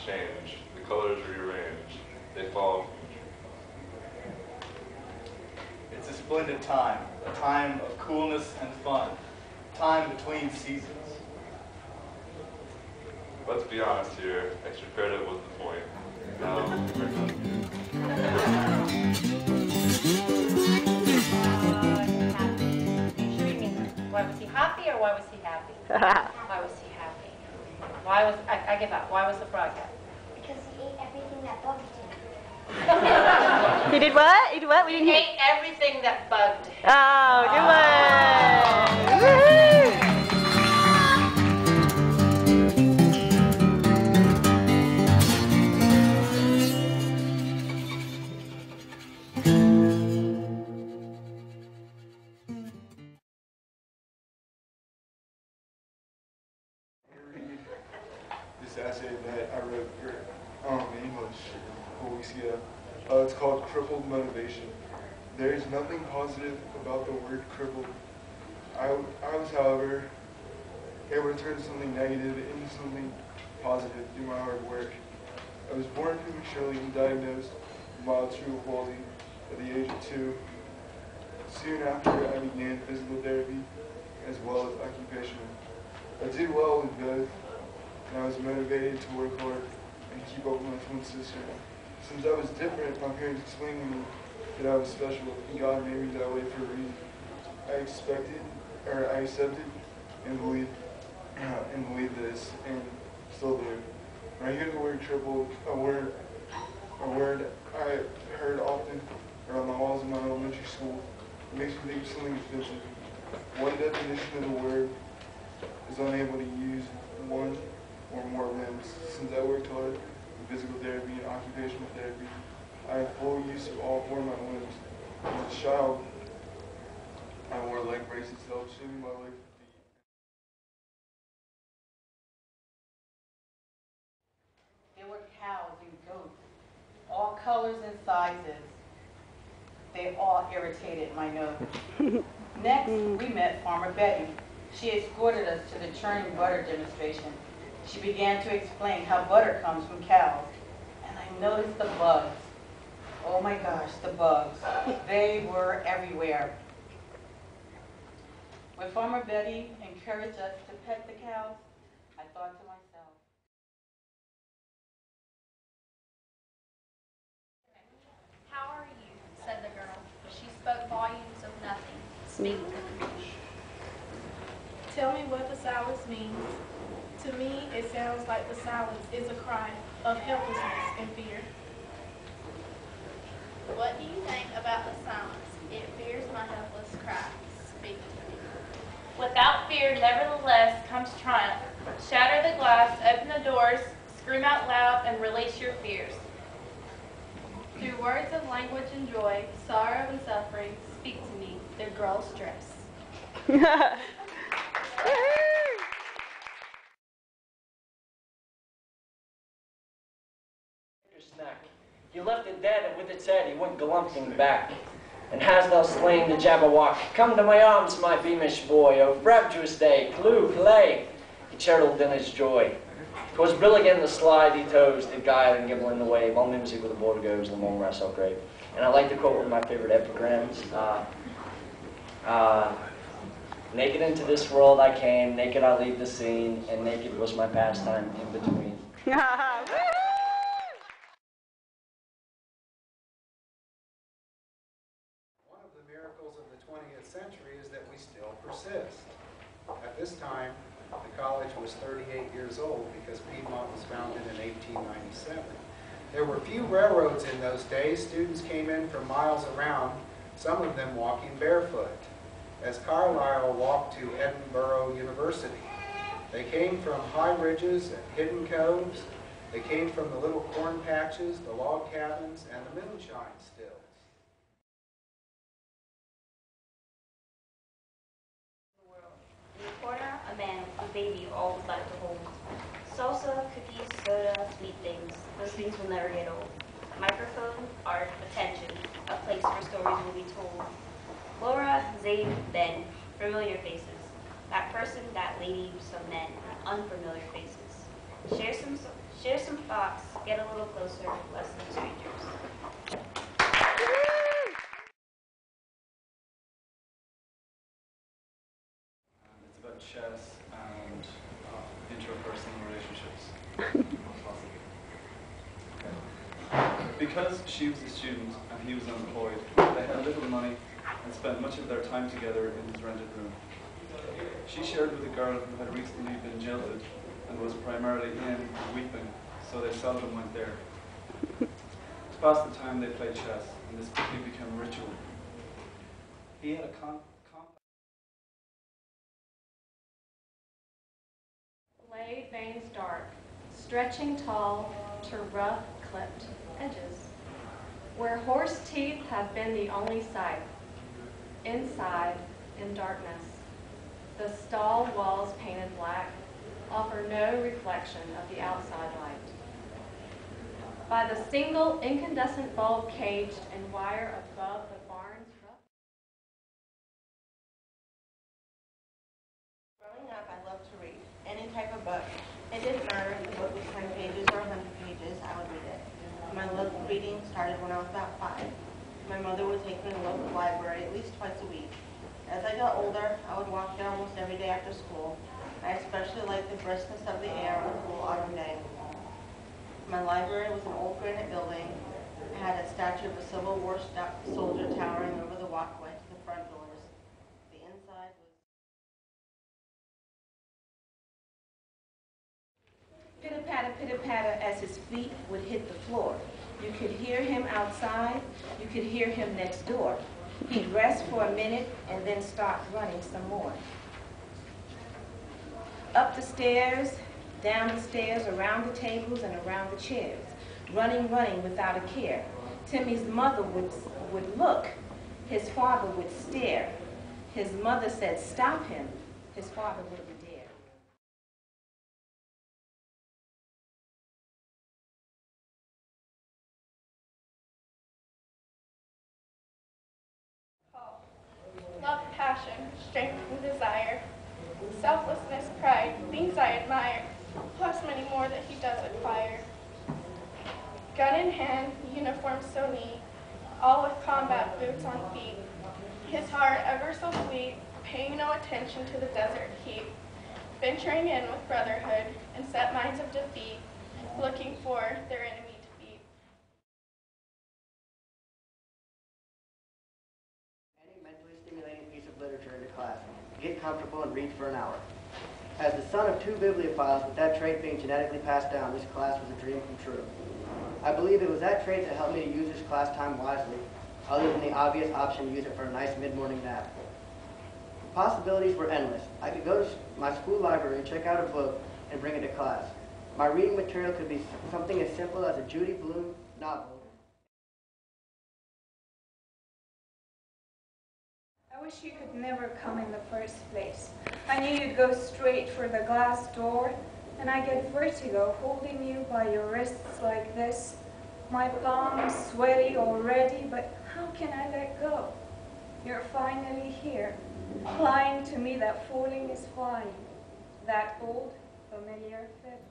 change. The colors rearrange. They fall. It's a splendid time, a time of coolness and fun, time between seasons. Let's be honest here, extra credit was the point. Now, why was he happy or why was he happy? Why was he happy? Why was, I give up, why was the frog happy? Because he ate everything that bugged him. He did what? He did what? We didn't He hear. ate everything that bugged him. Oh, good one. Woohoo! This essay that I wrote for English a couple weeks ago. It's called Crippled Motivation. There is nothing positive about the word crippled. I was, however, able to turn something negative into something positive through my hard work. I was born prematurely and diagnosed with mild cerebral palsy at the age of 2. Soon after, I began physical therapy as well as occupational. I did well in both, and I was motivated to work hard and keep up with my twin sister. Since I was different, my parents explained to me that I was special, and God made me that way for a reason. I accepted and believed this, and still do. When I hear the word crippled, a word I heard often around the halls of my elementary school, it makes me think of something offensive. One definition of the word is unable to use one or more limbs. Since I worked hard in physical therapy and occupational therapy, I have full use of all 4 of my limbs. As a child, I wore leg braces to help shimmy my legs with feet. There were cows and goats, all colors and sizes. They all irritated my nose. Next, we met Farmer Betty. She escorted us to the churning butter demonstration. She began to explain how butter comes from cows, and I noticed the bugs. Oh my gosh, the bugs. They were everywhere. When Farmer Betty encouraged us to pet the cows, I thought to myself, "How are you?" said the girl. She spoke volumes of nothing. Speak to me. Tell me what the silence means. To me, it sounds like the silence is a cry of helplessness and fear. What do you think about the silence? It fears my helpless cry. Speak to me. Without fear, nevertheless, comes triumph. Shatter the glass, open the doors, scream out loud, and release your fears. Through words of language and joy, sorrow and suffering, speak to me, the girl's dress. Snack. He left it dead, and with its head he went galumphing back. And hast thou slain the Jabberwock? Come to my arms, my beamish boy, O frabjous day, clue, play. He chortled in his joy. 'Twas brilliant the slide he toes, did guile and gimble in the wave, all mimsy with the board goes, the moment I saw grave. And I like to quote one of my favorite epigrams. Naked into this world I came, naked I leave the scene, and naked was my pastime in between. Miracles of the 20th century is that we still persist. At this time, the college was 38 years old because Piedmont was founded in 1897. There were few railroads in those days. Students came in from miles around, some of them walking barefoot, as Carlisle walked to Edinburgh University. They came from high ridges and hidden coves. They came from the little corn patches, the log cabins, and the moonshine stills. In the corner, a man with a baby all would like to hold. Salsa, cookies, soda, sweet things. Those things will never get old. Microphone, art, attention. A place where stories will be told. Laura, Zabe, Ben. Familiar faces. That person, that lady, some men. Unfamiliar faces. Share some thoughts, get a little closer, less than strangers. It's about chess and interpersonal relationships. Because she was a student and he was unemployed, they had little money and spent much of their time together in his rented room. She shared with a girl who had recently been jilted and was primarily in and weeping, so they seldom went there. To pass the time, they played chess, and this quickly became a ritual. He had a Blade veins dark, stretching tall to rough clipped edges, where horse teeth have been the only sight. Inside, in darkness, the stall walls painted black offer no reflection of the outside light. By the single incandescent bulb caged in wire above the barn's rough. Growing up, I loved to read any type of book. It didn't matter if the book was 10 pages or 100 pages, I would read it. My love of reading started when I was about 5. My mother would take me to the local library at least twice a week. As I got older, I would walk there almost every day after school. I especially liked the briskness of the air on a cool autumn day. My library was an old granite building. It had a statue of a Civil War soldier towering over the walkway to the front doors. The inside was pitter-patter as his feet would hit the floor. You could hear him outside, you could hear him next door. He'd rest for a minute and then start running some more. Up the stairs, down the stairs, around the tables and around the chairs. Running without a care. Timmy's mother would look, his father would stare. His mother said, "Stop him." His father wouldn't dare. Love, passion, strength, and desire, selflessness, pride, things I admire, plus many more that he does acquire. Gun in hand, uniform so neat, all with combat boots on feet. His heart ever so sweet, paying no attention to the desert heat, venturing in with brotherhood and set minds of defeat, looking for their enemy to beat. Mentally stimulating piece of literature into class. Get comfortable and read for an hour. As the son of 2 bibliophiles with that trait being genetically passed down, this class was a dream come true. I believe it was that trait that helped me to use this class time wisely, other than the obvious option to use it for a nice mid-morning nap. The possibilities were endless. I could go to my school library, check out a book, and bring it to class. My reading material could be something as simple as a Judy Blume novel. I wish you could never come in the first place. I knew you'd go straight for the glass door, and I get vertigo holding you by your wrists like this. My palms sweaty already, but how can I let go? You're finally here, lying to me that falling is flying. That old, familiar fit.